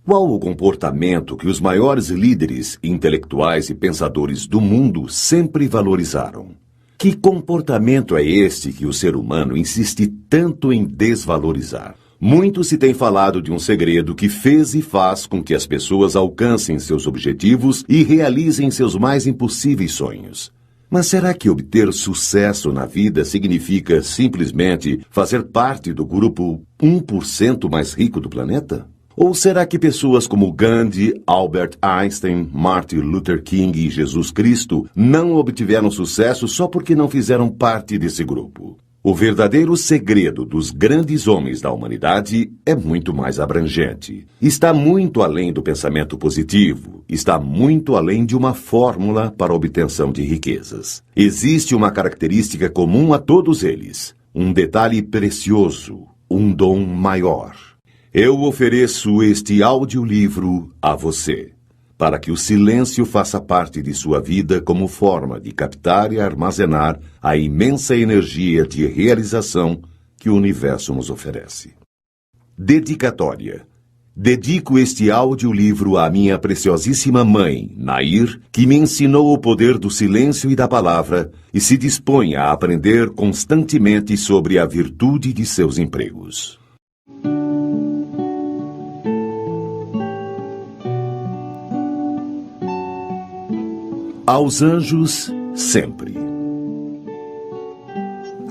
Qual o comportamento que os maiores líderes intelectuais e pensadores do mundo sempre valorizaram? Que comportamento é este que o ser humano insiste tanto em desvalorizar? Muito se tem falado de um segredo que fez e faz com que as pessoas alcancem seus objetivos e realizem seus mais impossíveis sonhos. Mas será que obter sucesso na vida significa simplesmente fazer parte do grupo 1% mais rico do planeta? Ou será que pessoas como Gandhi, Albert Einstein, Martin Luther King e Jesus Cristo não obtiveram sucesso só porque não fizeram parte desse grupo? O verdadeiro segredo dos grandes homens da humanidade é muito mais abrangente. Está muito além do pensamento positivo, está muito além de uma fórmula para a obtenção de riquezas. Existe uma característica comum a todos eles, um detalhe precioso, um dom maior. Eu ofereço este audiolivro a você, para que o silêncio faça parte de sua vida como forma de captar e armazenar a imensa energia de realização que o universo nos oferece. Dedicatória. Dedico este audiolivro à minha preciosíssima mãe, Nair, que me ensinou o poder do silêncio e da palavra e se dispõe a aprender constantemente sobre a virtude de seus empregos. Aos anjos, sempre.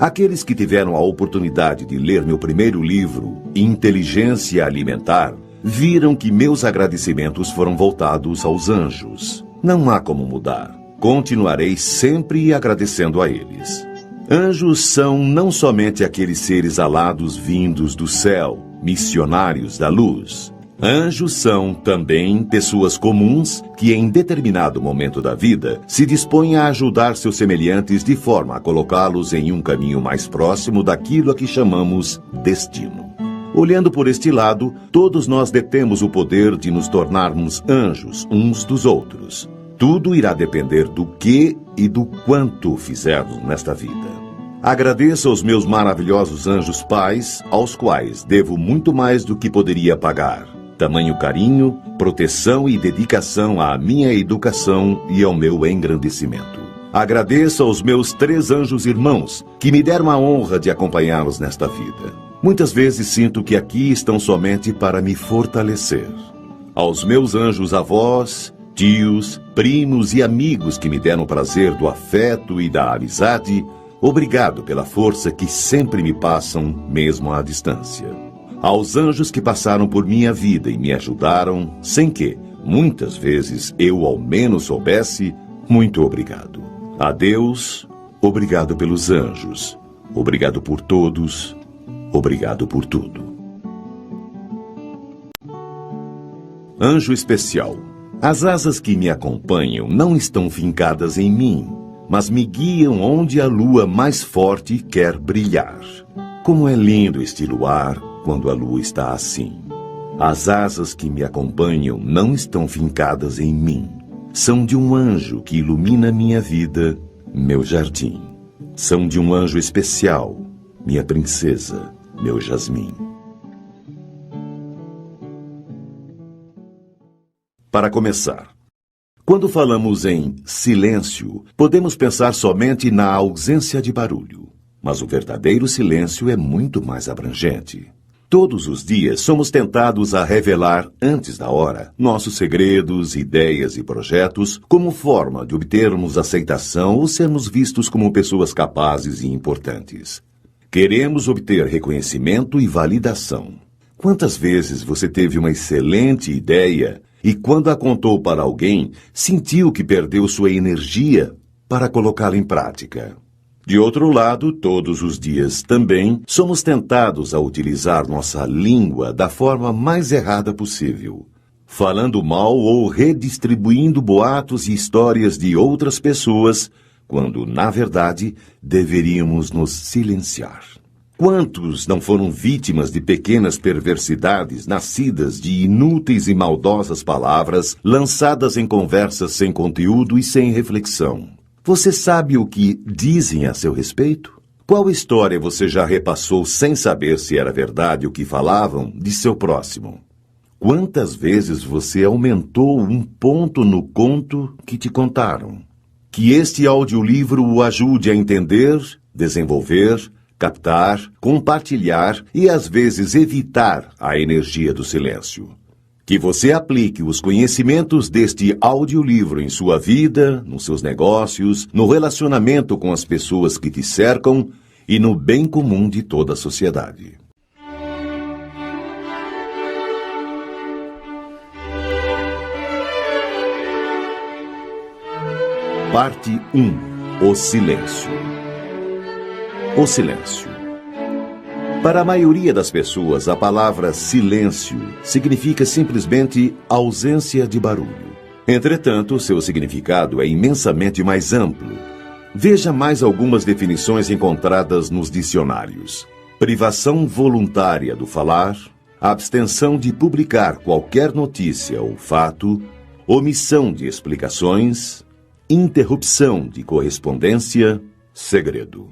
Aqueles que tiveram a oportunidade de ler meu primeiro livro, Inteligência Alimentar, viram que meus agradecimentos foram voltados aos anjos. Não há como mudar. Continuarei sempre agradecendo a eles. Anjos são não somente aqueles seres alados vindos do céu, missionários da luz. Anjos são, também, pessoas comuns que, em determinado momento da vida, se dispõem a ajudar seus semelhantes de forma a colocá-los em um caminho mais próximo daquilo a que chamamos destino. Olhando por este lado, todos nós detemos o poder de nos tornarmos anjos uns dos outros. Tudo irá depender do que e do quanto fizermos nesta vida. Agradeço aos meus maravilhosos anjos pais, aos quais devo muito mais do que poderia pagar. Tamanho carinho, proteção e dedicação à minha educação e ao meu engrandecimento. Agradeço aos meus 3 anjos irmãos, que me deram a honra de acompanhá-los nesta vida. Muitas vezes sinto que aqui estão somente para me fortalecer. Aos meus anjos avós, tios, primos e amigos que me deram o prazer do afeto e da amizade, obrigado pela força que sempre me passam, mesmo à distância. Aos anjos que passaram por minha vida e me ajudaram, sem que, muitas vezes, eu ao menos soubesse, muito obrigado. A Deus, obrigado pelos anjos. Obrigado por todos. Obrigado por tudo. Anjo especial. As asas que me acompanham não estão fincadas em mim, mas me guiam onde a lua mais forte quer brilhar. Como é lindo este luar quando a lua está assim. As asas que me acompanham não estão fincadas em mim. São de um anjo que ilumina minha vida, meu jardim. São de um anjo especial, minha princesa, meu jasmim. Para começar, quando falamos em silêncio, podemos pensar somente na ausência de barulho. Mas o verdadeiro silêncio é muito mais abrangente. Todos os dias somos tentados a revelar, antes da hora, nossos segredos, ideias e projetos como forma de obtermos aceitação ou sermos vistos como pessoas capazes e importantes. Queremos obter reconhecimento e validação. Quantas vezes você teve uma excelente ideia e, quando a contou para alguém, sentiu que perdeu sua energia para colocá-la em prática? De outro lado, todos os dias também somos tentados a utilizar nossa língua da forma mais errada possível, falando mal ou redistribuindo boatos e histórias de outras pessoas, quando, na verdade, deveríamos nos silenciar. Quantos não foram vítimas de pequenas perversidades nascidas de inúteis e maldosas palavras lançadas em conversas sem conteúdo e sem reflexão? Você sabe o que dizem a seu respeito? Qual história você já repassou sem saber se era verdade o que falavam de seu próximo? Quantas vezes você aumentou um ponto no conto que te contaram? Que este audiolivro o ajude a entender, desenvolver, captar, compartilhar e, às vezes, evitar a energia do silêncio. Que você aplique os conhecimentos deste audiolivro em sua vida, nos seus negócios, no relacionamento com as pessoas que te cercam e no bem comum de toda a sociedade. Parte 1. O silêncio. O silêncio. Para a maioria das pessoas, a palavra silêncio significa simplesmente ausência de barulho. Entretanto, seu significado é imensamente mais amplo. Veja mais algumas definições encontradas nos dicionários. Privação voluntária do falar, abstenção de publicar qualquer notícia ou fato, omissão de explicações, interrupção de correspondência, segredo.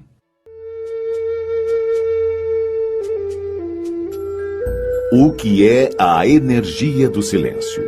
O que é a energia do silêncio?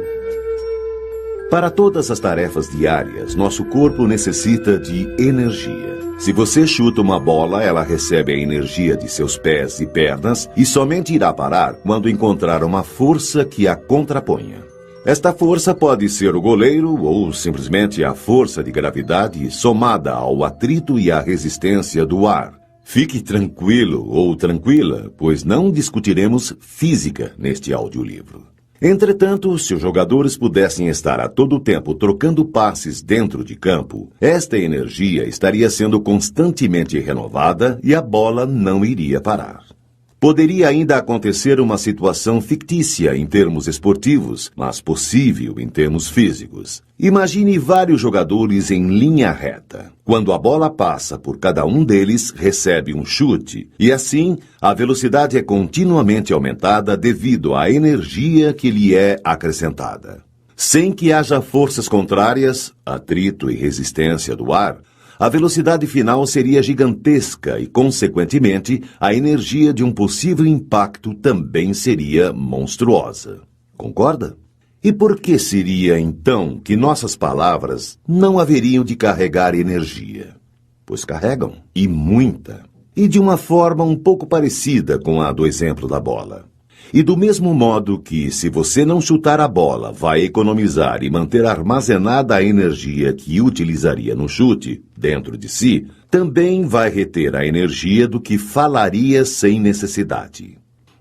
Para todas as tarefas diárias, nosso corpo necessita de energia. Se você chuta uma bola, ela recebe a energia de seus pés e pernas e somente irá parar quando encontrar uma força que a contraponha. Esta força pode ser o goleiro ou simplesmente a força de gravidade somada ao atrito e à resistência do ar. Fique tranquilo ou tranquila, pois não discutiremos física neste audiolivro. Entretanto, se os jogadores pudessem estar a todo tempo trocando passes dentro de campo, esta energia estaria sendo constantemente renovada e a bola não iria parar. Poderia ainda acontecer uma situação fictícia em termos esportivos, mas possível em termos físicos. Imagine vários jogadores em linha reta. Quando a bola passa por cada um deles, recebe um chute, e assim a velocidade é continuamente aumentada devido à energia que lhe é acrescentada. Sem que haja forças contrárias, atrito e resistência do ar, a velocidade final seria gigantesca e, consequentemente, a energia de um possível impacto também seria monstruosa. Concorda? E por que seria, então, que nossas palavras não haveriam de carregar energia? Pois carregam, e muita. E de uma forma um pouco parecida com a do exemplo da bola. E do mesmo modo que, se você não chutar a bola, vai economizar e manter armazenada a energia que utilizaria no chute dentro de si, também vai reter a energia do que falaria sem necessidade.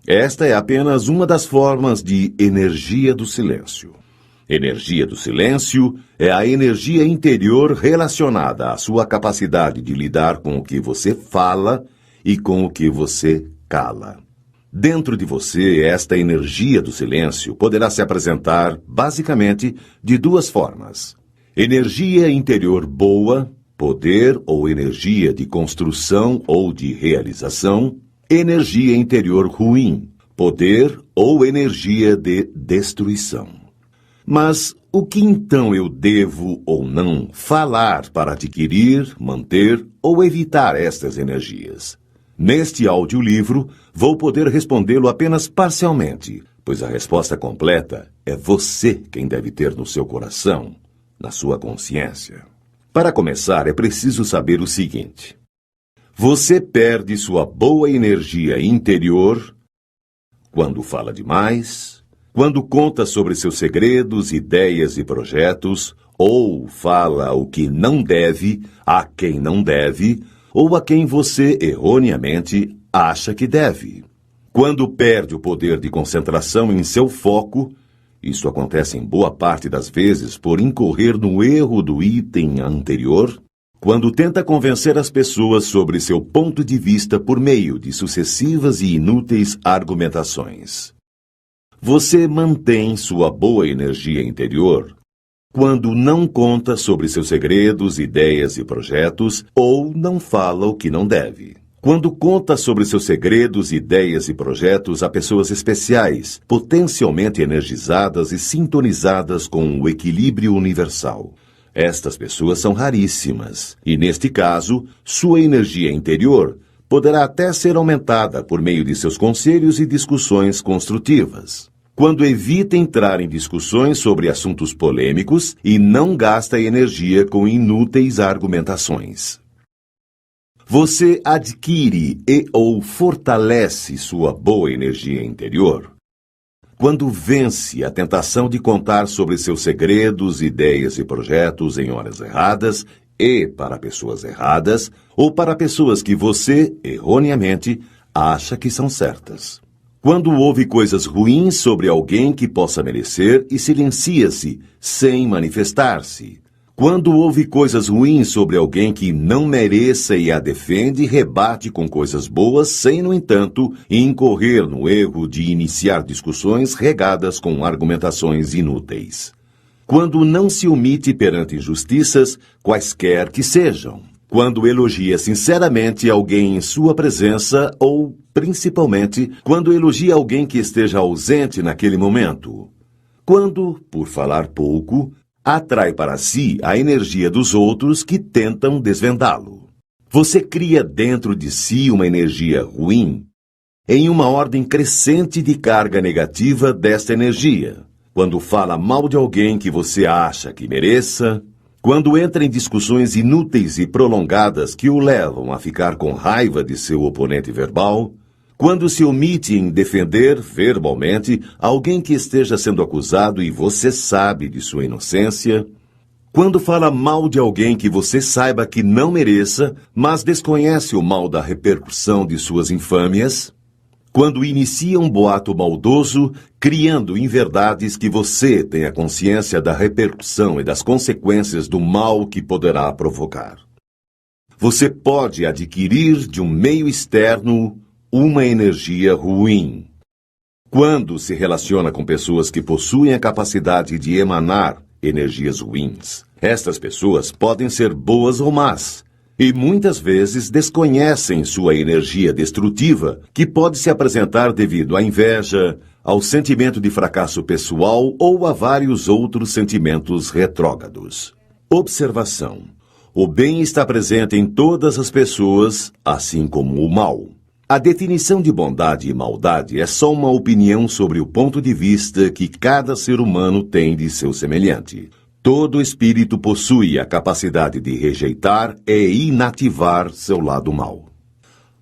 Esta é apenas uma das formas de energia do silêncio. Energia do silêncio é a energia interior relacionada à sua capacidade de lidar com o que você fala e com o que você cala. Dentro de você, esta energia do silêncio poderá se apresentar, basicamente, de duas formas. Energia interior boa, poder ou energia de construção ou de realização. Energia interior ruim, poder ou energia de destruição. Mas o que então eu devo ou não falar para adquirir, manter ou evitar estas energias? Neste audiolivro, vou poder respondê-lo apenas parcialmente, pois a resposta completa é você quem deve ter no seu coração, na sua consciência. Para começar, é preciso saber o seguinte: você perde sua boa energia interior quando fala demais, quando conta sobre seus segredos, ideias e projetos, ou fala o que não deve, a quem não deve, ou a quem você, erroneamente, acha que deve. Quando perde o poder de concentração em seu foco, isso acontece em boa parte das vezes por incorrer no erro do item anterior, quando tenta convencer as pessoas sobre seu ponto de vista por meio de sucessivas e inúteis argumentações. Você mantém sua boa energia interior quando não conta sobre seus segredos, ideias e projetos, ou não fala o que não deve. Quando conta sobre seus segredos, ideias e projetos a pessoas especiais, potencialmente energizadas e sintonizadas com o equilíbrio universal. Estas pessoas são raríssimas, e neste caso, sua energia interior poderá até ser aumentada por meio de seus conselhos e discussões construtivas. Quando evita entrar em discussões sobre assuntos polêmicos e não gasta energia com inúteis argumentações. Você adquire ou fortalece sua boa energia interior quando vence a tentação de contar sobre seus segredos, ideias e projetos em horas erradas e para pessoas erradas ou para pessoas que você, erroneamente, acha que são certas. Quando ouve coisas ruins sobre alguém que possa merecer e silencia-se sem manifestar-se. Quando ouve coisas ruins sobre alguém que não mereça e a defende e rebate com coisas boas, sem, no entanto, incorrer no erro de iniciar discussões regadas com argumentações inúteis. Quando não se omite perante injustiças, quaisquer que sejam. Quando elogia sinceramente alguém em sua presença ou, principalmente, quando elogia alguém que esteja ausente naquele momento. Quando, por falar pouco, atrai para si a energia dos outros que tentam desvendá-lo. Você cria dentro de si uma energia ruim em uma ordem crescente de carga negativa desta energia. Quando fala mal de alguém que você acha que mereça, quando entra em discussões inúteis e prolongadas que o levam a ficar com raiva de seu oponente verbal, quando se omite em defender verbalmente alguém que esteja sendo acusado e você sabe de sua inocência, quando fala mal de alguém que você saiba que não mereça, mas desconhece o mal da repercussão de suas infâmias, quando inicia um boato maldoso, criando inverdades que você tenha consciência da repercussão e das consequências do mal que poderá provocar. Você pode adquirir de um meio externo uma energia ruim. Quando se relaciona com pessoas que possuem a capacidade de emanar energias ruins, estas pessoas podem ser boas ou más, e muitas vezes desconhecem sua energia destrutiva, que pode se apresentar devido à inveja, ao sentimento de fracasso pessoal ou a vários outros sentimentos retrógrados. Observação: o bem está presente em todas as pessoas, assim como o mal. A definição de bondade e maldade é só uma opinião sobre o ponto de vista que cada ser humano tem de seu semelhante. Todo espírito possui a capacidade de rejeitar e inativar seu lado mau.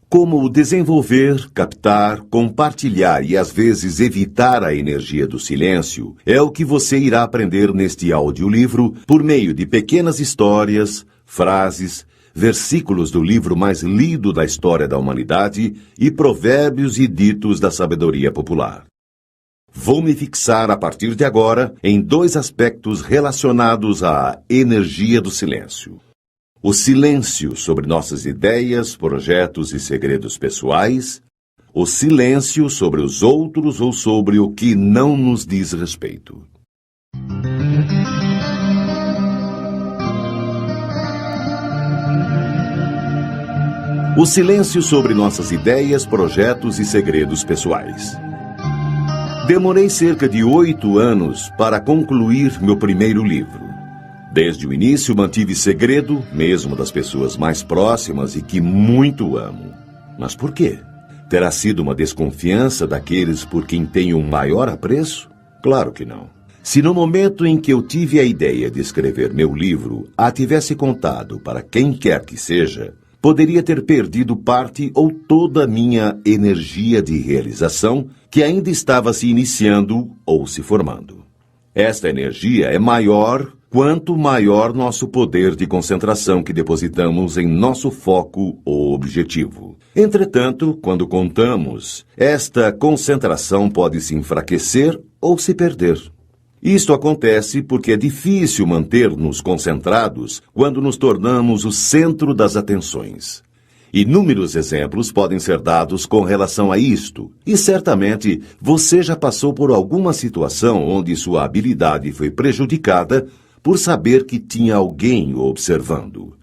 Como desenvolver, captar, compartilhar e às vezes evitar a energia do silêncio é o que você irá aprender neste audiolivro por meio de pequenas histórias, frases, versículos do livro mais lido da história da humanidade e provérbios e ditos da sabedoria popular. Vou me fixar a partir de agora em dois aspectos relacionados à energia do silêncio. O silêncio sobre nossas ideias, projetos e segredos pessoais. O silêncio sobre os outros ou sobre o que não nos diz respeito. O silêncio sobre nossas ideias, projetos e segredos pessoais. Demorei cerca de 8 anos para concluir meu primeiro livro. Desde o início mantive segredo, mesmo das pessoas mais próximas e que muito amo. Mas por quê? Terá sido uma desconfiança daqueles por quem tenho um maior apreço? Claro que não. Se no momento em que eu tive a ideia de escrever meu livro a tivesse contado para quem quer que seja, poderia ter perdido parte ou toda a minha energia de realização que ainda estava se iniciando ou se formando. Esta energia é maior quanto maior nosso poder de concentração que depositamos em nosso foco ou objetivo. Entretanto, quando contamos, esta concentração pode se enfraquecer ou se perder. Isto acontece porque é difícil manter-nos concentrados quando nos tornamos o centro das atenções. Inúmeros exemplos podem ser dados com relação a isto, e certamente você já passou por alguma situação onde sua habilidade foi prejudicada por saber que tinha alguém o observando.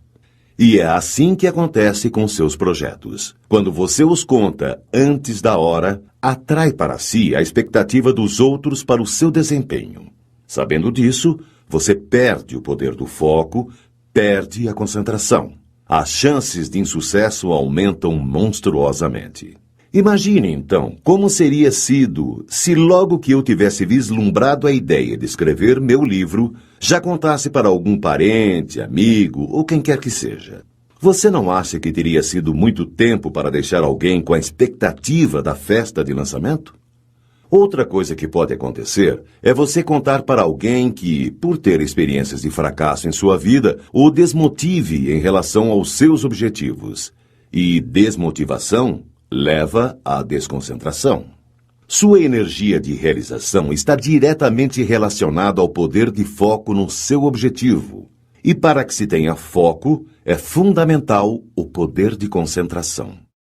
E é assim que acontece com seus projetos. Quando você os conta antes da hora, atrai para si a expectativa dos outros para o seu desempenho. Sabendo disso, você perde o poder do foco, perde a concentração. As chances de insucesso aumentam monstruosamente. Imagine, então, como seria sido se logo que eu tivesse vislumbrado a ideia de escrever meu livro, já contasse para algum parente, amigo ou quem quer que seja. Você não acha que teria sido muito tempo para deixar alguém com a expectativa da festa de lançamento? Outra coisa que pode acontecer é você contar para alguém que, por ter experiências de fracasso em sua vida, o desmotive em relação aos seus objetivos. E desmotivação leva à desconcentração. Sua energia de realização está diretamente relacionada ao poder de foco no seu objetivo. E para que se tenha foco, é fundamental o poder de concentração.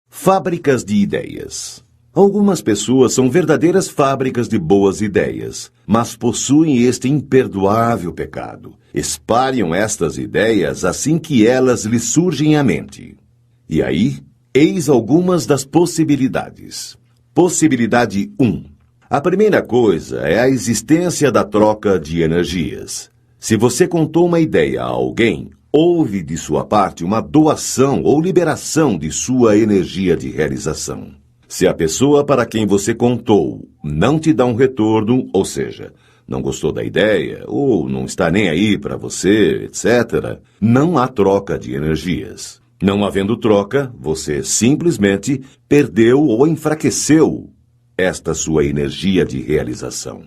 Fábricas de ideias. Algumas pessoas são verdadeiras fábricas de boas ideias, mas possuem este imperdoável pecado. Espalham estas ideias assim que elas lhes surgem à mente. E aí, eis algumas das possibilidades. Possibilidade 1. A primeira coisa é a existência da troca de energias. Se você contou uma ideia a alguém, houve de sua parte uma doação ou liberação de sua energia de realização. Se a pessoa para quem você contou não te dá um retorno, ou seja, não gostou da ideia ou não está nem aí para você, etc., não há troca de energias. Não havendo troca, você simplesmente perdeu ou enfraqueceu esta sua energia de realização.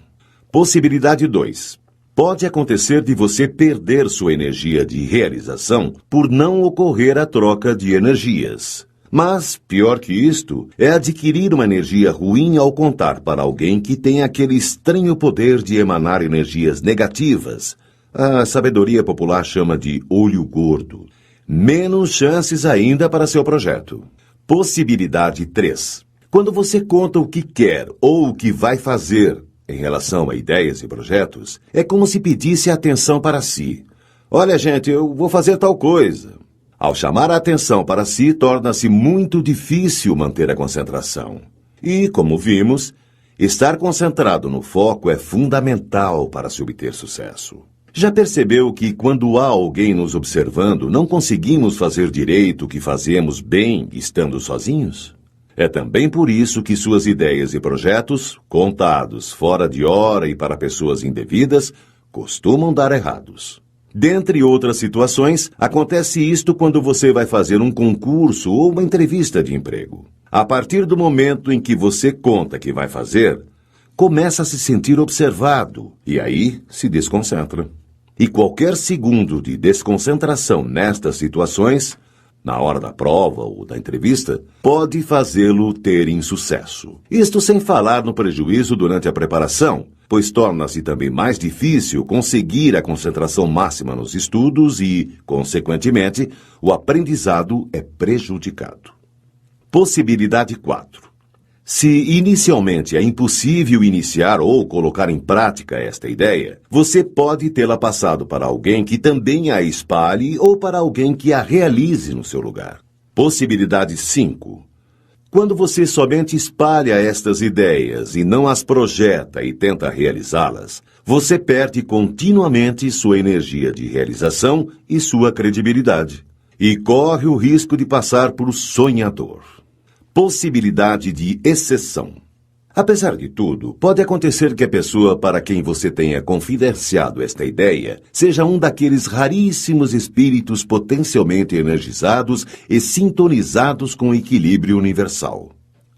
Possibilidade 2. Pode acontecer de você perder sua energia de realização por não ocorrer a troca de energias. Mas, pior que isto, é adquirir uma energia ruim ao contar para alguém que tem aquele estranho poder de emanar energias negativas. A sabedoria popular chama de olho gordo. Menos chances ainda para seu projeto. Possibilidade 3. Quando você conta o que quer ou o que vai fazer em relação a ideias e projetos, é como se pedisse atenção para si. Olha, gente, eu vou fazer tal coisa. Ao chamar a atenção para si, torna-se muito difícil manter a concentração. E, como vimos, estar concentrado no foco é fundamental para se obter sucesso. Já percebeu que, quando há alguém nos observando, não conseguimos fazer direito o que fazemos bem estando sozinhos? É também por isso que suas ideias e projetos, contados fora de hora e para pessoas indevidas, costumam dar errados. Dentre outras situações, acontece isto quando você vai fazer um concurso ou uma entrevista de emprego. A partir do momento em que você conta que vai fazer, começa a se sentir observado e aí se desconcentra. E qualquer segundo de desconcentração nestas situações, na hora da prova ou da entrevista, pode fazê-lo ter insucesso. Isto sem falar no prejuízo durante a preparação, pois torna-se também mais difícil conseguir a concentração máxima nos estudos e, consequentemente, o aprendizado é prejudicado. Possibilidade 4. Se inicialmente é impossível iniciar ou colocar em prática esta ideia, você pode tê-la passado para alguém que também a espalhe ou para alguém que a realize no seu lugar. Possibilidade 5. Quando você somente espalha estas ideias e não as projeta e tenta realizá-las, você perde continuamente sua energia de realização e sua credibilidade. E corre o risco de passar por sonhador. Possibilidade de exceção. Apesar de tudo, pode acontecer que a pessoa para quem você tenha confidenciado esta ideia seja um daqueles raríssimos espíritos potencialmente energizados e sintonizados com o equilíbrio universal.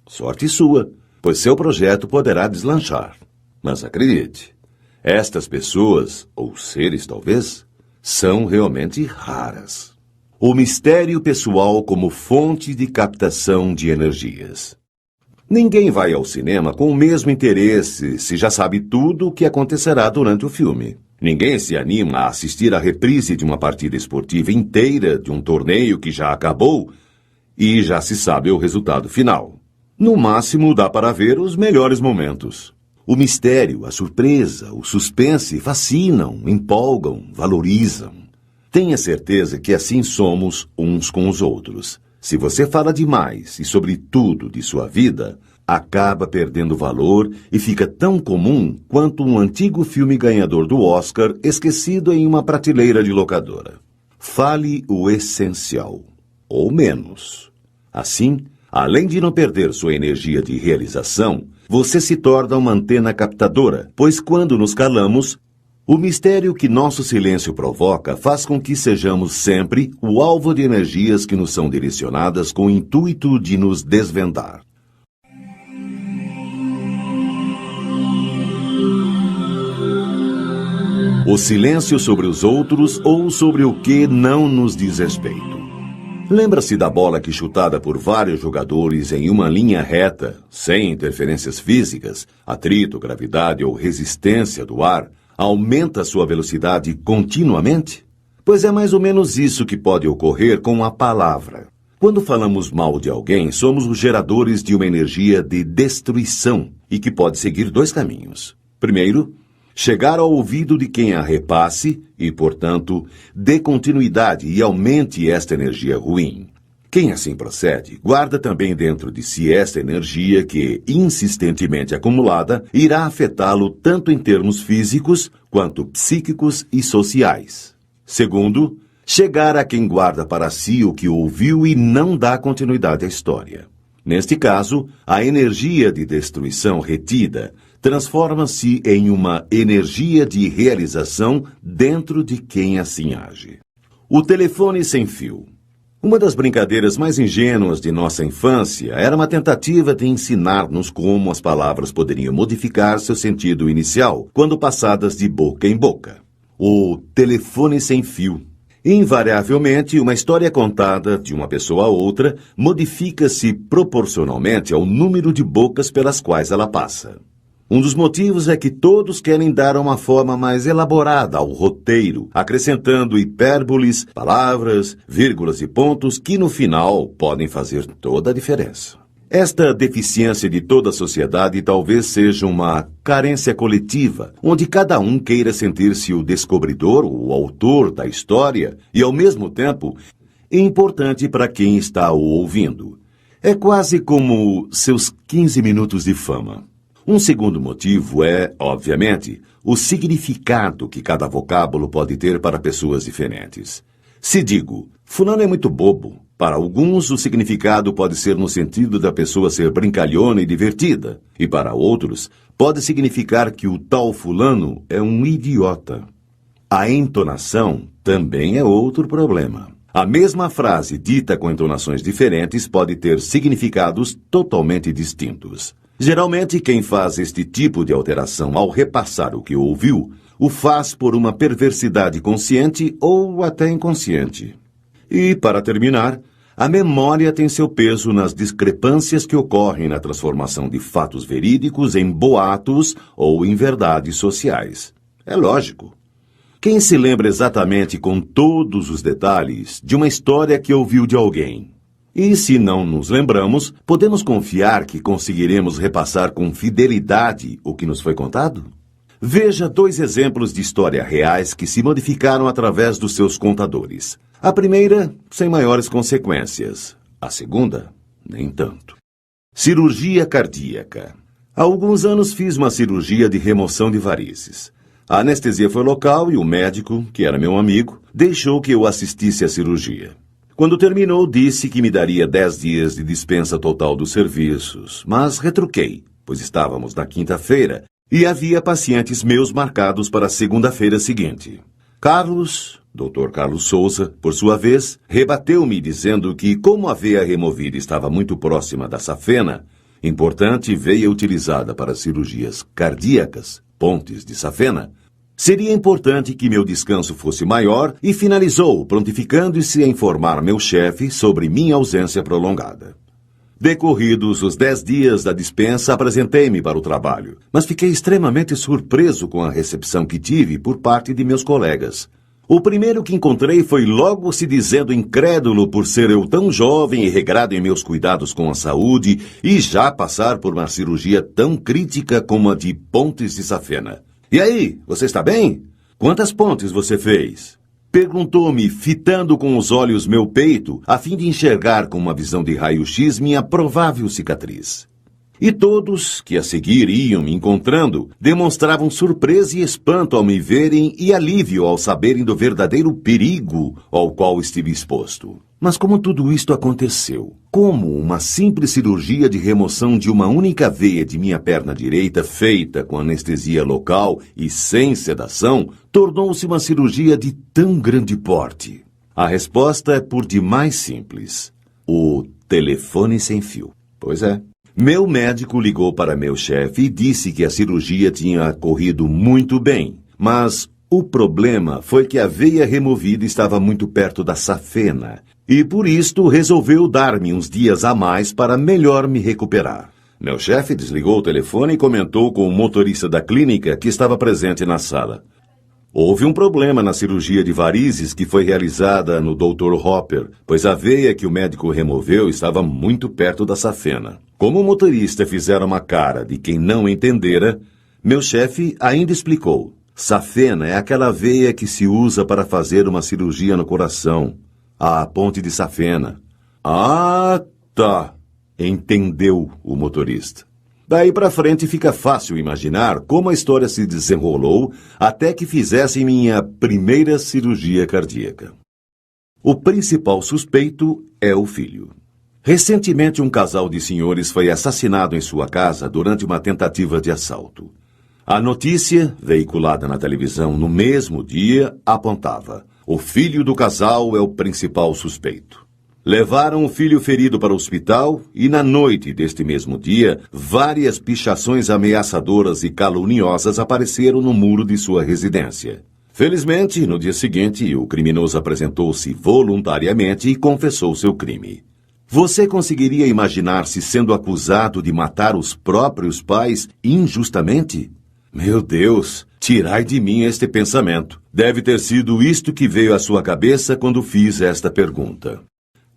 Sorte sua, pois seu projeto poderá deslanchar. Mas acredite, estas pessoas, ou seres talvez, são realmente raras. O mistério pessoal como fonte de captação de energias. Ninguém vai ao cinema com o mesmo interesse se já sabe tudo o que acontecerá durante o filme. Ninguém se anima a assistir à reprise de uma partida esportiva inteira de um torneio que já acabou e já se sabe o resultado final. No máximo dá para ver os melhores momentos. O mistério, a surpresa, o suspense fascinam, empolgam, valorizam. Tenha certeza que assim somos uns com os outros. Se você fala demais e sobre tudo de sua vida, acaba perdendo valor e fica tão comum quanto um antigo filme ganhador do Oscar esquecido em uma prateleira de locadora. Fale o essencial, ou menos. Assim, Além de não perder sua energia de realização, você se torna uma antena captadora, pois quando nos calamos, o mistério que nosso silêncio provoca faz com que sejamos sempre o alvo de energias que nos são direcionadas com o intuito de nos desvendar. O silêncio sobre os outros ou sobre o que não nos diz respeito. Lembra-se da bola que, chutada por vários jogadores em uma linha reta, sem interferências físicas, atrito, gravidade ou resistência do ar, aumenta sua velocidade continuamente? Pois é mais ou menos isso que pode ocorrer com a palavra. Quando falamos mal de alguém, somos os geradores de uma energia de destruição e que pode seguir dois caminhos. Primeiro, chegar ao ouvido de quem a repasse e, portanto, dê continuidade e aumente esta energia ruim. Quem assim procede, guarda também dentro de si esta energia que, insistentemente acumulada, irá afetá-lo tanto em termos físicos quanto psíquicos e sociais. Segundo, chegar a quem guarda para si o que ouviu e não dá continuidade à história. Neste caso, a energia de destruição retida transforma-se em uma energia de realização dentro de quem assim age. O telefone sem fio. Uma das brincadeiras mais ingênuas de nossa infância era uma tentativa de ensinar-nos como as palavras poderiam modificar seu sentido inicial quando passadas de boca em boca. O telefone sem fio. Invariavelmente, uma história contada de uma pessoa a outra modifica-se proporcionalmente ao número de bocas pelas quais ela passa. Um dos motivos é que todos querem dar uma forma mais elaborada ao roteiro, acrescentando hipérboles, palavras, vírgulas e pontos que, no final, podem fazer toda a diferença. Esta deficiência de toda a sociedade talvez seja uma carência coletiva, onde cada um queira sentir-se o descobridor, o autor da história e, ao mesmo tempo, importante para quem está o ouvindo. É quase como seus 15 minutos de fama. Um segundo motivo é, obviamente, o significado que cada vocábulo pode ter para pessoas diferentes. Se digo, fulano é muito bobo, para alguns o significado pode ser no sentido da pessoa ser brincalhona e divertida, e para outros pode significar que o tal fulano é um idiota. A entonação também é outro problema. A mesma frase dita com entonações diferentes pode ter significados totalmente distintos. Geralmente, quem faz este tipo de alteração ao repassar o que ouviu, o faz por uma perversidade consciente ou até inconsciente. E, para terminar, a memória tem seu peso nas discrepâncias que ocorrem na transformação de fatos verídicos em boatos ou em verdades sociais. É lógico. Quem se lembra exatamente com todos os detalhes de uma história que ouviu de alguém? E se não nos lembramos, podemos confiar que conseguiremos repassar com fidelidade o que nos foi contado? Veja 2 exemplos de história reais que se modificaram através dos seus contadores. A primeira, sem maiores consequências. A segunda, nem tanto. Cirurgia cardíaca. Há alguns anos fiz uma cirurgia de remoção de varizes. A anestesia foi local e o médico, que era meu amigo, deixou que eu assistisse à cirurgia. Quando terminou, disse que me daria 10 dias de dispensa total dos serviços, mas retruquei, pois estávamos na quinta-feira e havia pacientes meus marcados para a segunda-feira seguinte. Dr. Carlos Souza, por sua vez, rebateu-me dizendo que, como a veia removida estava muito próxima da safena, importante veia utilizada para cirurgias cardíacas, pontes de safena, seria importante que meu descanso fosse maior e finalizou, prontificando-se a informar meu chefe sobre minha ausência prolongada. Decorridos os 10 dias da dispensa, apresentei-me para o trabalho, mas fiquei extremamente surpreso com a recepção que tive por parte de meus colegas. O primeiro que encontrei foi logo se dizendo incrédulo por ser eu tão jovem e regrado em meus cuidados com a saúde e já passar por uma cirurgia tão crítica como a de pontes de safena. E aí, você está bem? Quantas pontes você fez? Perguntou-me, fitando com os olhos meu peito, a fim de enxergar com uma visão de raio-x minha provável cicatriz. E todos, que a seguir iam me encontrando, demonstravam surpresa e espanto ao me verem e alívio ao saberem do verdadeiro perigo ao qual estive exposto. Mas como tudo isto aconteceu? Como uma simples cirurgia de remoção de uma única veia de minha perna direita, feita com anestesia local e sem sedação, tornou-se uma cirurgia de tão grande porte? A resposta é por demais simples. O telefone sem fio. Pois é. Meu médico ligou para meu chefe e disse que a cirurgia tinha corrido muito bem, mas o problema foi que a veia removida estava muito perto da safena, e por isto resolveu dar-me uns dias a mais para melhor me recuperar. Meu chefe desligou o telefone e comentou com o motorista da clínica que estava presente na sala. Houve um problema na cirurgia de varizes que foi realizada no Dr. Hopper, pois a veia que o médico removeu estava muito perto da safena. Como o motorista fizera uma cara de quem não entendera, meu chefe ainda explicou. Safena é aquela veia que se usa para fazer uma cirurgia no coração. A ponte de safena. Ah, tá. Entendeu o motorista. Daí para frente fica fácil imaginar como a história se desenrolou até que fizessem minha primeira cirurgia cardíaca. O principal suspeito é o filho. Recentemente, um casal de senhores foi assassinado em sua casa durante uma tentativa de assalto. A notícia, veiculada na televisão no mesmo dia, apontava: o filho do casal é o principal suspeito. Levaram o filho ferido para o hospital e, na noite deste mesmo dia, várias pichações ameaçadoras e caluniosas apareceram no muro de sua residência. Felizmente, no dia seguinte, o criminoso apresentou-se voluntariamente e confessou seu crime. Você conseguiria imaginar-se sendo acusado de matar os próprios pais injustamente? Meu Deus, tirai de mim este pensamento. Deve ter sido isto que veio à sua cabeça quando fiz esta pergunta.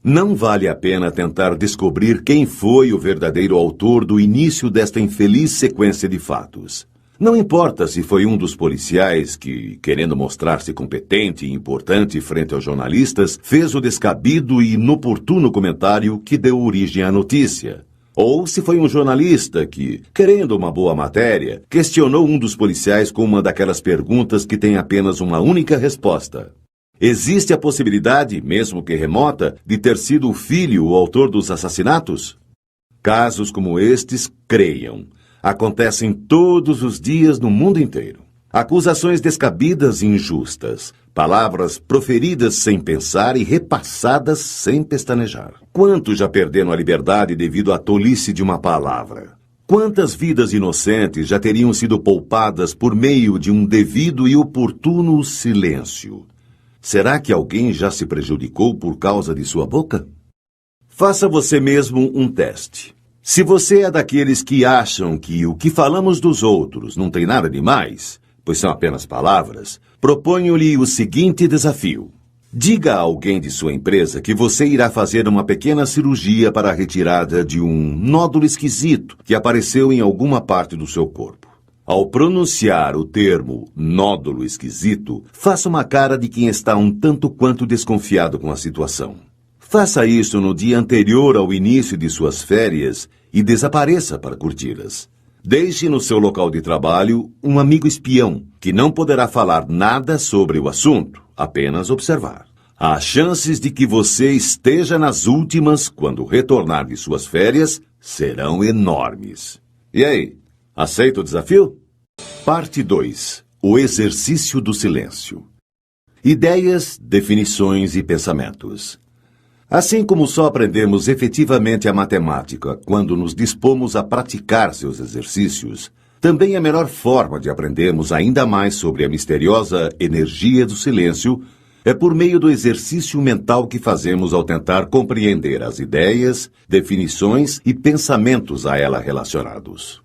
Não vale a pena tentar descobrir quem foi o verdadeiro autor do início desta infeliz sequência de fatos. Não importa se foi um dos policiais que, querendo mostrar-se competente e importante frente aos jornalistas, fez o descabido e inoportuno comentário que deu origem à notícia. Ou se foi um jornalista que, querendo uma boa matéria, questionou um dos policiais com uma daquelas perguntas que tem apenas uma única resposta. Existe a possibilidade, mesmo que remota, de ter sido o filho o autor dos assassinatos? Casos como estes, creiam, acontecem todos os dias no mundo inteiro. Acusações descabidas e injustas, palavras proferidas sem pensar e repassadas sem pestanejar. Quantos já perderam a liberdade devido à tolice de uma palavra? Quantas vidas inocentes já teriam sido poupadas por meio de um devido e oportuno silêncio? Será que alguém já se prejudicou por causa de sua boca? Faça você mesmo um teste. Se você é daqueles que acham que o que falamos dos outros não tem nada demais, pois são apenas palavras, proponho-lhe o seguinte desafio. Diga a alguém de sua empresa que você irá fazer uma pequena cirurgia para a retirada de um nódulo esquisito que apareceu em alguma parte do seu corpo. Ao pronunciar o termo nódulo esquisito, faça uma cara de quem está um tanto quanto desconfiado com a situação. Faça isso no dia anterior ao início de suas férias e desapareça para curti-las. Deixe no seu local de trabalho um amigo espião, que não poderá falar nada sobre o assunto, apenas observar. As chances de que você esteja nas últimas quando retornar de suas férias serão enormes. E aí? Aceita o desafio? Parte 2. O exercício do silêncio. Ideias, definições e pensamentos. Assim como só aprendemos efetivamente a matemática quando nos dispomos a praticar seus exercícios, também a melhor forma de aprendermos ainda mais sobre a misteriosa energia do silêncio é por meio do exercício mental que fazemos ao tentar compreender as ideias, definições e pensamentos a ela relacionados.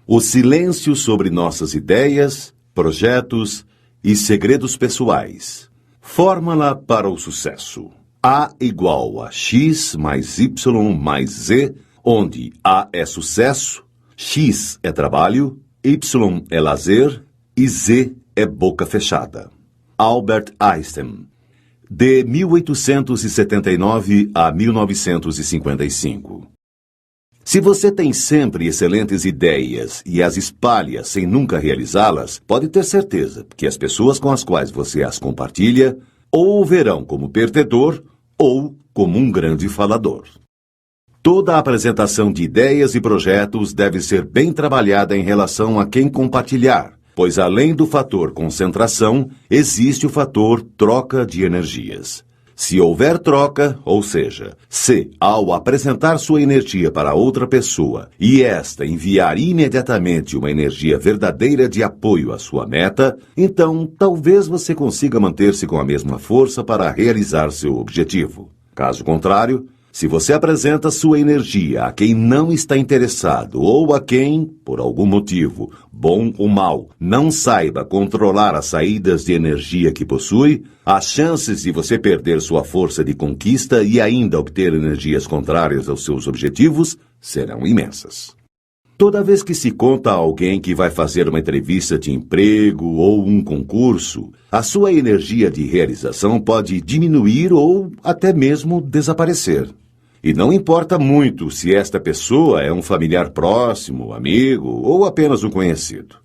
O silêncio sobre nossas ideias, projetos e segredos pessoais. Fórmula para o sucesso. A igual a X mais Y mais Z, onde A é sucesso, X é trabalho, Y é lazer e Z é boca fechada. Albert Einstein, de 1879 a 1955. Se você tem sempre excelentes ideias e as espalha sem nunca realizá-las, pode ter certeza que as pessoas com as quais você as compartilha ou o verão como perdedor ou como um grande falador. Toda a apresentação de ideias e projetos deve ser bem trabalhada em relação a quem compartilhar, pois além do fator concentração, existe o fator troca de energias. Se houver troca, ou seja, se, ao apresentar sua energia para outra pessoa e esta enviar imediatamente uma energia verdadeira de apoio à sua meta, então talvez você consiga manter-se com a mesma força para realizar seu objetivo. Caso contrário, se você apresenta sua energia a quem não está interessado ou a quem, por algum motivo, bom ou mau, não saiba controlar as saídas de energia que possui, as chances de você perder sua força de conquista e ainda obter energias contrárias aos seus objetivos serão imensas. Toda vez que se conta a alguém que vai fazer uma entrevista de emprego ou um concurso, a sua energia de realização pode diminuir ou até mesmo desaparecer. E não importa muito se esta pessoa é um familiar próximo, amigo ou apenas um conhecido.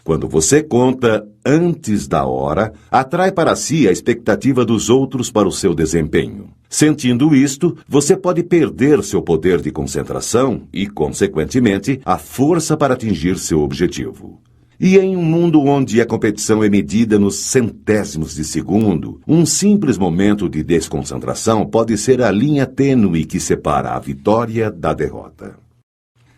Quando você conta antes da hora, atrai para si a expectativa dos outros para o seu desempenho. Sentindo isto, você pode perder seu poder de concentração e, consequentemente, a força para atingir seu objetivo. E em um mundo onde a competição é medida nos centésimos de segundo, um simples momento de desconcentração pode ser a linha tênue que separa a vitória da derrota.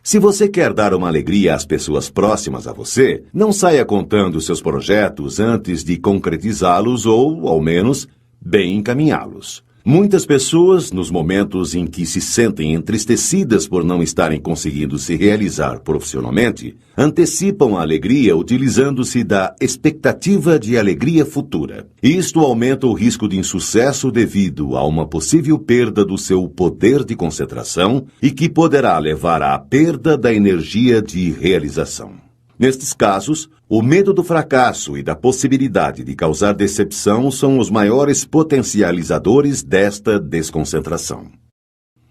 Se você quer dar uma alegria às pessoas próximas a você, não saia contando seus projetos antes de concretizá-los ou, ao menos, bem encaminhá-los. Muitas pessoas, nos momentos em que se sentem entristecidas por não estarem conseguindo se realizar profissionalmente, antecipam a alegria utilizando-se da expectativa de alegria futura. Isto aumenta o risco de insucesso devido a uma possível perda do seu poder de concentração e que poderá levar à perda da energia de realização. Nestes casos, o medo do fracasso e da possibilidade de causar decepção são os maiores potencializadores desta desconcentração.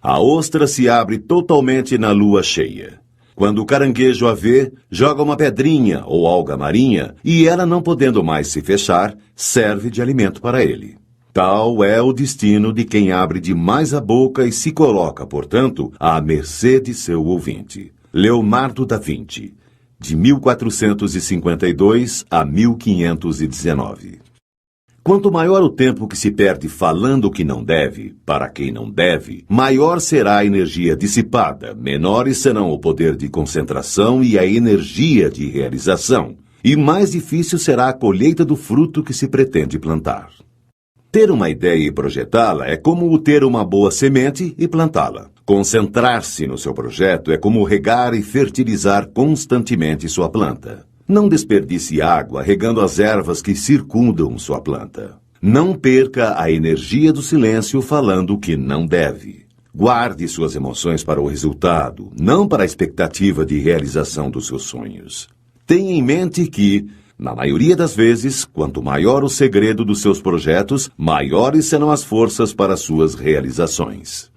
A ostra se abre totalmente na lua cheia. Quando o caranguejo a vê, joga uma pedrinha ou alga marinha e ela, não podendo mais se fechar, serve de alimento para ele. Tal é o destino de quem abre demais a boca e se coloca, portanto, à mercê de seu ouvinte. Leonardo da Vinci, de 1452 a 1519. Quanto maior o tempo que se perde falando o que não deve, para quem não deve, maior será a energia dissipada, menores serão o poder de concentração e a energia de realização, e mais difícil será a colheita do fruto que se pretende plantar. Ter uma ideia e projetá-la é como ter uma boa semente e plantá-la. Concentrar-se no seu projeto é como regar e fertilizar constantemente sua planta. Não desperdice água regando as ervas que circundam sua planta. Não perca a energia do silêncio falando o que não deve. Guarde suas emoções para o resultado, não para a expectativa de realização dos seus sonhos. Tenha em mente que, na maioria das vezes, quanto maior o segredo dos seus projetos, maiores serão as forças para suas realizações.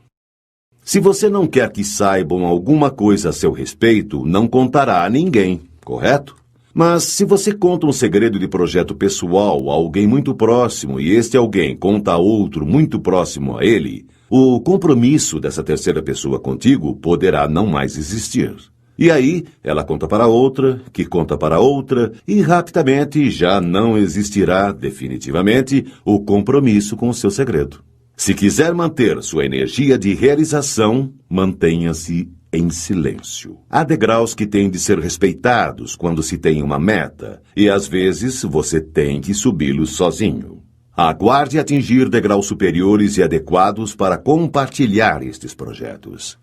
Se você não quer que saibam alguma coisa a seu respeito, não contará a ninguém, correto? Mas se você conta um segredo de projeto pessoal a alguém muito próximo e este alguém conta a outro muito próximo a ele, o compromisso dessa terceira pessoa contigo poderá não mais existir. E aí, ela conta para outra, que conta para outra, e rapidamente já não existirá definitivamente o compromisso com o seu segredo. Se quiser manter sua energia de realização, mantenha-se em silêncio. Há degraus que têm de ser respeitados quando se tem uma meta, e às vezes você tem que subi-los sozinho. Aguarde atingir degraus superiores e adequados para compartilhar estes projetos.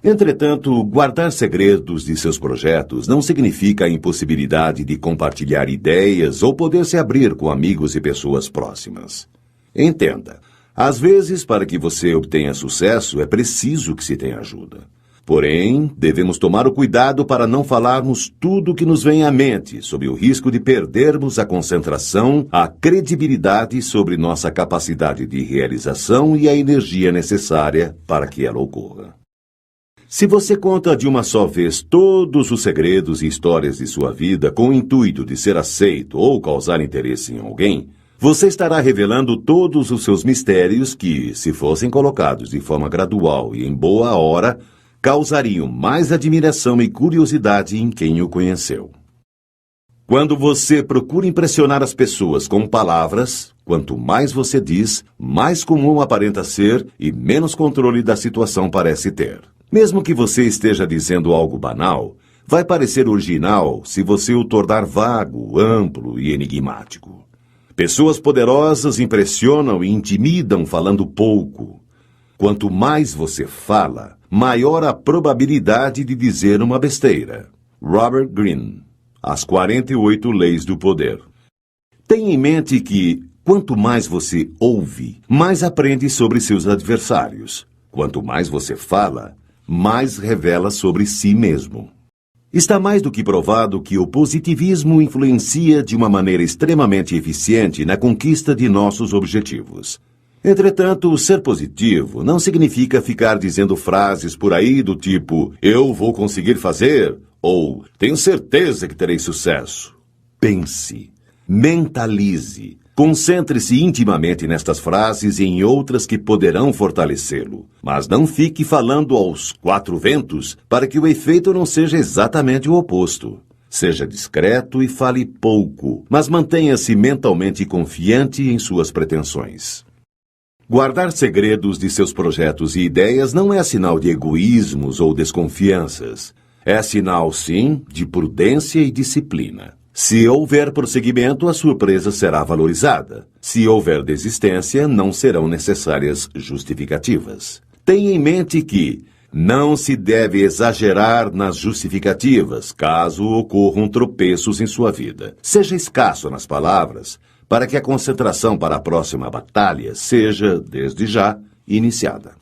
Entretanto, guardar segredos de seus projetos não significa a impossibilidade de compartilhar ideias ou poder se abrir com amigos e pessoas próximas. Entenda. Às vezes, para que você obtenha sucesso, é preciso que se tenha ajuda. Porém, devemos tomar o cuidado para não falarmos tudo o que nos vem à mente, sob o risco de perdermos a concentração, a credibilidade sobre nossa capacidade de realização e a energia necessária para que ela ocorra. Se você conta de uma só vez todos os segredos e histórias de sua vida com o intuito de ser aceito ou causar interesse em alguém, Você estará revelando todos os seus mistérios que, se fossem colocados de forma gradual e em boa hora, causariam mais admiração e curiosidade em quem o conheceu. Quando você procura impressionar as pessoas com palavras, quanto mais você diz, mais comum aparenta ser e menos controle da situação parece ter. Mesmo que você esteja dizendo algo banal, vai parecer original se você o tornar vago, amplo e enigmático. Pessoas poderosas impressionam e intimidam falando pouco. Quanto mais você fala, maior a probabilidade de dizer uma besteira. Robert Greene, As 48 Leis do Poder. Tenha em mente que, quanto mais você ouve, mais aprende sobre seus adversários. Quanto mais você fala, mais revela sobre si mesmo. Está mais do que provado que o positivismo influencia de uma maneira extremamente eficiente na conquista de nossos objetivos. Entretanto, ser positivo não significa ficar dizendo frases por aí do tipo "eu vou conseguir fazer" ou "tenho certeza que terei sucesso". Pense, mentalize, concentre-se intimamente nestas frases e em outras que poderão fortalecê-lo. Mas não fique falando aos quatro ventos para que o efeito não seja exatamente o oposto. Seja discreto e fale pouco, mas mantenha-se mentalmente confiante em suas pretensões. Guardar segredos de seus projetos e ideias não é sinal de egoísmos ou desconfianças. É sinal, sim, de prudência e disciplina. Se houver prosseguimento, a surpresa será valorizada. Se houver desistência, não serão necessárias justificativas. Tenha em mente que não se deve exagerar nas justificativas, caso ocorram tropeços em sua vida. Seja escasso nas palavras, para que a concentração para a próxima batalha seja, desde já, iniciada.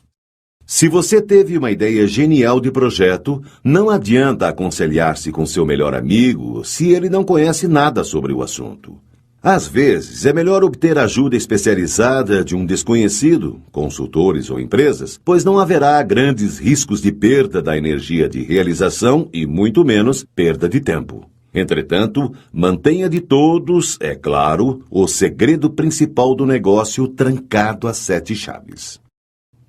Se você teve uma ideia genial de projeto, não adianta aconselhar-se com seu melhor amigo se ele não conhece nada sobre o assunto. Às vezes, é melhor obter ajuda especializada de um desconhecido, consultores ou empresas, pois não haverá grandes riscos de perda da energia de realização e, muito menos, perda de tempo. Entretanto, mantenha de todos, é claro, o segredo principal do negócio trancado a 7 chaves.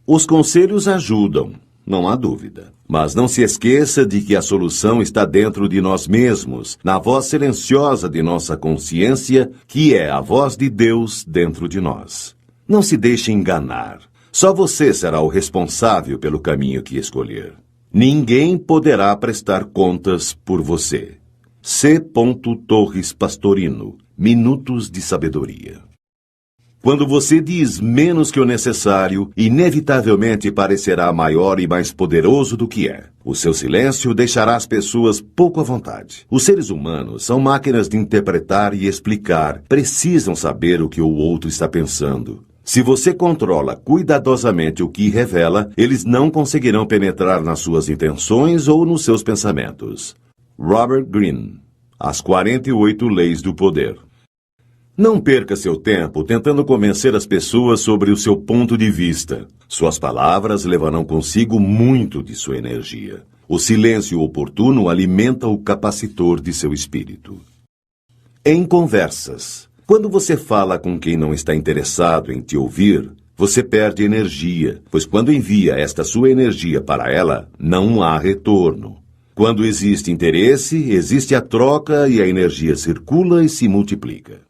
Os conselhos ajudam, não há dúvida. Mas não se esqueça de que a solução está dentro de nós mesmos, na voz silenciosa de nossa consciência, que é a voz de Deus dentro de nós. Não se deixe enganar. Só você será o responsável pelo caminho que escolher. Ninguém poderá prestar contas por você. C. Torres Pastorino, Minutos de Sabedoria. Quando você diz menos que o necessário, inevitavelmente parecerá maior e mais poderoso do que é. O seu silêncio deixará as pessoas pouco à vontade. Os seres humanos são máquinas de interpretar e explicar, precisam saber o que o outro está pensando. Se você controla cuidadosamente o que revela, eles não conseguirão penetrar nas suas intenções ou nos seus pensamentos. Robert Greene, As 48 Leis do Poder. Não perca seu tempo tentando convencer as pessoas sobre o seu ponto de vista. Suas palavras levarão consigo muito de sua energia. O silêncio oportuno alimenta o capacitor de seu espírito. Em conversas. Quando você fala com quem não está interessado em te ouvir, você perde energia, pois quando envia esta sua energia para ela, não há retorno. Quando existe interesse, existe a troca e a energia circula e se multiplica.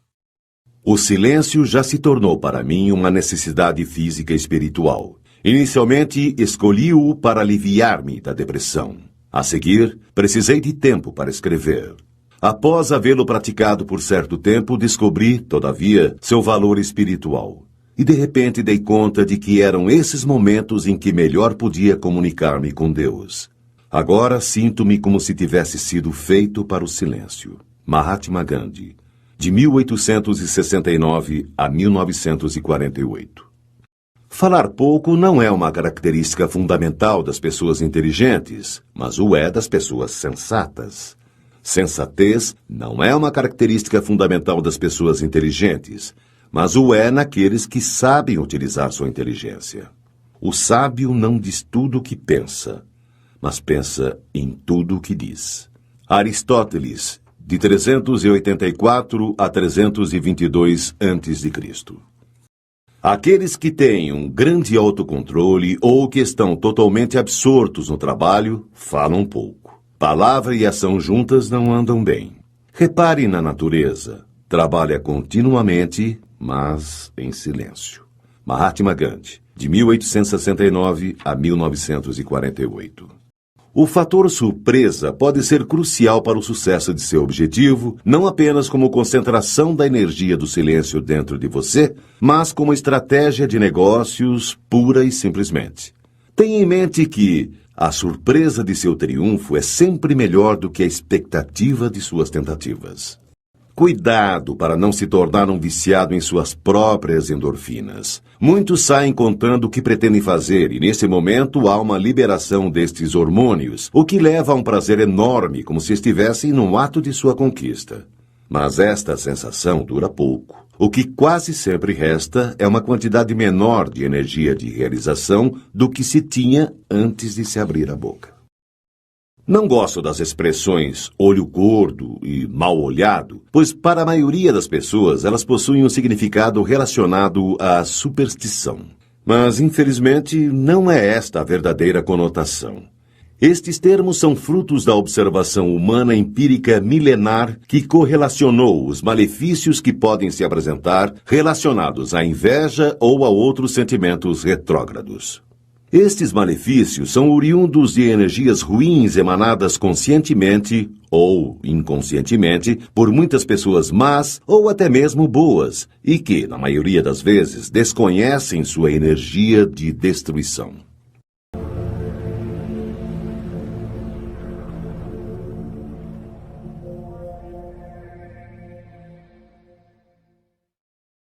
O silêncio já se tornou para mim uma necessidade física e espiritual. Inicialmente, escolhi-o para aliviar-me da depressão. A seguir, precisei de tempo para escrever. Após havê-lo praticado por certo tempo, descobri, todavia, seu valor espiritual. E de repente dei conta de que eram esses momentos em que melhor podia comunicar-me com Deus. Agora sinto-me como se tivesse sido feito para o silêncio. Mahatma Gandhi, de 1869 a 1948. Falar pouco não é uma característica fundamental das pessoas inteligentes, mas o é das pessoas sensatas. Sensatez não é uma característica fundamental das pessoas inteligentes, mas o é naqueles que sabem utilizar sua inteligência. O sábio não diz tudo o que pensa, mas pensa em tudo o que diz. Aristóteles de 384 a 322 a.C. Aqueles que têm um grande autocontrole ou que estão totalmente absortos no trabalho, falam pouco. Palavra e ação juntas não andam bem. Repare na natureza. Trabalha continuamente, mas em silêncio. Mahatma Gandhi, de 1869 a 1948. O fator surpresa pode ser crucial para o sucesso de seu objetivo, não apenas como concentração da energia do silêncio dentro de você, mas como estratégia de negócios pura e simplesmente. Tenha em mente que a surpresa de seu triunfo é sempre melhor do que a expectativa de suas tentativas. Cuidado para não se tornar um viciado em suas próprias endorfinas. Muitos saem contando o que pretendem fazer e, nesse momento, há uma liberação destes hormônios, o que leva a um prazer enorme, como se estivessem no ato de sua conquista. Mas esta sensação dura pouco. O que quase sempre resta é uma quantidade menor de energia de realização do que se tinha antes de se abrir a boca. Não gosto das expressões olho gordo e mal olhado, pois para a maioria das pessoas elas possuem um significado relacionado à superstição. Mas, infelizmente, não é esta a verdadeira conotação. Estes termos são frutos da observação humana empírica milenar que correlacionou os malefícios que podem se apresentar relacionados à inveja ou a outros sentimentos retrógrados. Estes malefícios são oriundos de energias ruins emanadas conscientemente ou inconscientemente por muitas pessoas más ou até mesmo boas e que, na maioria das vezes, desconhecem sua energia de destruição.